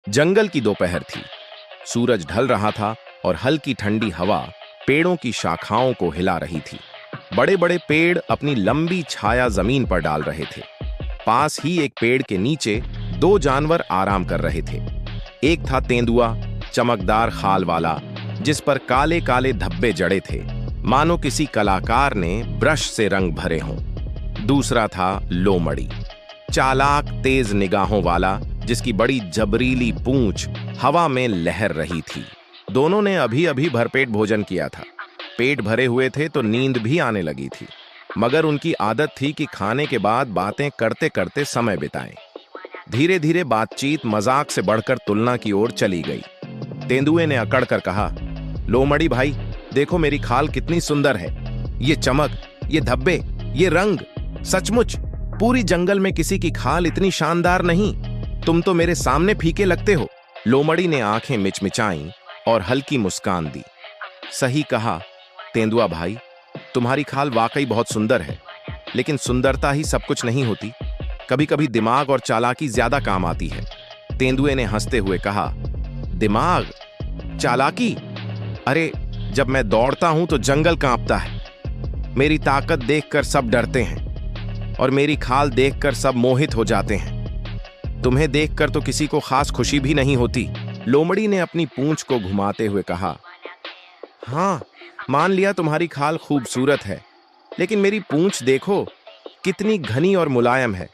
जंगल की दोपहर थी। सूरज ढल रहा था और हल्की ठंडी हवा पेड़ों की शाखाओं को हिला रही थी। बड़े बड़े पेड़ अपनी लंबी छाया जमीन पर डाल रहे थे। पास ही एक पेड़ के नीचे दो जानवर आराम कर रहे थे। एक था तेंदुआ, चमकदार खाल वाला, जिस पर काले काले धब्बे जड़े थे, मानो किसी कलाकार ने ब्रश से रंग भरे हों। दूसरा था लोमड़ी, चालाक तेज निगाहों वाला, जिसकी बड़ी जबरीली पूंछ हवा में लहर रही थी। दोनों ने अभी अभी भरपेट भोजन किया था। पेट भरे हुए थे तो नींद भी आने लगी थी, मगर उनकी आदत थी कि खाने के बाद बातें करते करते समय बिताएं। धीरे धीरे बातचीत मजाक से बढ़कर तुलना की ओर चली गई। तेंदुए ने अकड़ कर कहा, लोमड़ी भाई, देखो मेरी खाल कितनी सुंदर है। ये चमक, ये धब्बे, ये रंग, सचमुच पूरी जंगल में किसी की खाल इतनी शानदार नहीं। तुम तो मेरे सामने फीके लगते हो। लोमड़ी ने आंखें मिचमिचाईं और हल्की मुस्कान दी। सही कहा तेंदुआ भाई, तुम्हारी खाल वाकई बहुत सुंदर है, लेकिन सुंदरता ही सब कुछ नहीं होती। कभी कभी दिमाग और चालाकी ज्यादा काम आती है। तेंदुए ने हंसते हुए कहा, दिमाग, चालाकी? अरे, जब मैं दौड़ता हूं तो जंगल कांपता है। मेरी ताकत देखकर सब डरते हैं और मेरी खाल देखकर सब मोहित हो जाते हैं। तुम्हें देखकर तो किसी को खास खुशी भी नहीं होती। लोमड़ी ने अपनी पूंछ को घुमाते हुए कहा, हाँ, मान लिया तुम्हारी खाल खूबसूरत है, लेकिन मेरी पूंछ देखो कितनी घनी और मुलायम है।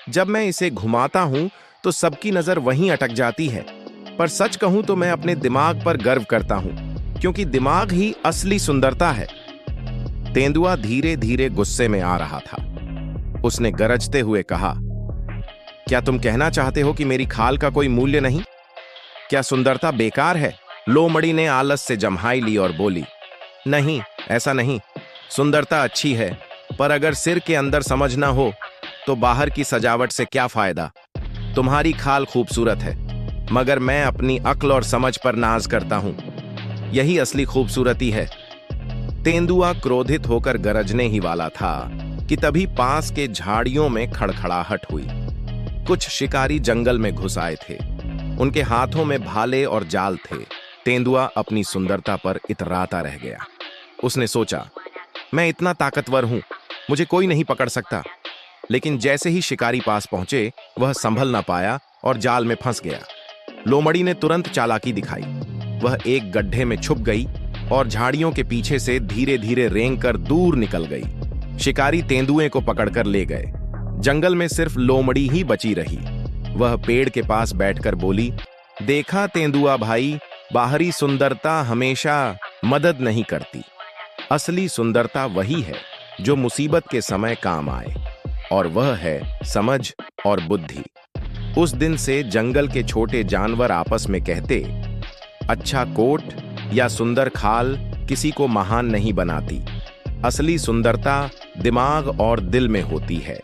जब मैं इसे घुमाता हूं तो सबकी नजर वहीं अटक जाती है। पर सच कहूं तो मैं अपने दिमाग पर गर्व करता हूं, क्योंकि दिमाग ही असली सुंदरता है। तेंदुआ धीरे धीरे गुस्से में आ रहा था। उसने गरजते हुए कहा, क्या तुम कहना चाहते हो कि मेरी खाल का कोई मूल्य नहीं? क्या सुंदरता बेकार है? लोमड़ी ने आलस से जम्हाई ली और बोली, नहीं, ऐसा नहीं। सुंदरता अच्छी है, पर अगर सिर के अंदर समझ ना हो तो बाहर की सजावट से क्या फायदा? तुम्हारी खाल खूबसूरत है, मगर मैं अपनी अक्ल और समझ पर नाज करता हूं। यही असली खूबसूरती है। तेंदुआ क्रोधित होकर गरजने ही वाला था कि तभी पास के झाड़ियों में खड़खड़ाहट हुई। कुछ शिकारी जंगल में घुस आए थे। उनके हाथों में भाले और जाल थे। तेंदुआ अपनी सुंदरता पर इतराता रह गया। उसने सोचा, मैं इतना ताकतवर हूं, मुझे कोई नहीं पकड़ सकता। लेकिन जैसे ही शिकारी पास पहुंचे, वह संभल ना पाया और जाल में फंस गया। लोमड़ी ने तुरंत चालाकी दिखाई। वह एक गड्ढे में छुप गई और झाड़ियों के पीछे से धीरे धीरे रेंगकर दूर निकल गई। शिकारी तेंदुए को पकड़कर ले गए। जंगल में सिर्फ लोमड़ी ही बची रही। वह पेड़ के पास बैठकर बोली, देखा तेंदुआ भाई, बाहरी सुंदरता हमेशा मदद नहीं करती। असली सुंदरता वही है जो मुसीबत के समय काम आए, और वह है समझ और बुद्धि। उस दिन से जंगल के छोटे जानवर आपस में कहते, अच्छा कोट या सुंदर खाल किसी को महान नहीं बनाती। असली सुंदरता दिमाग और दिल में होती है।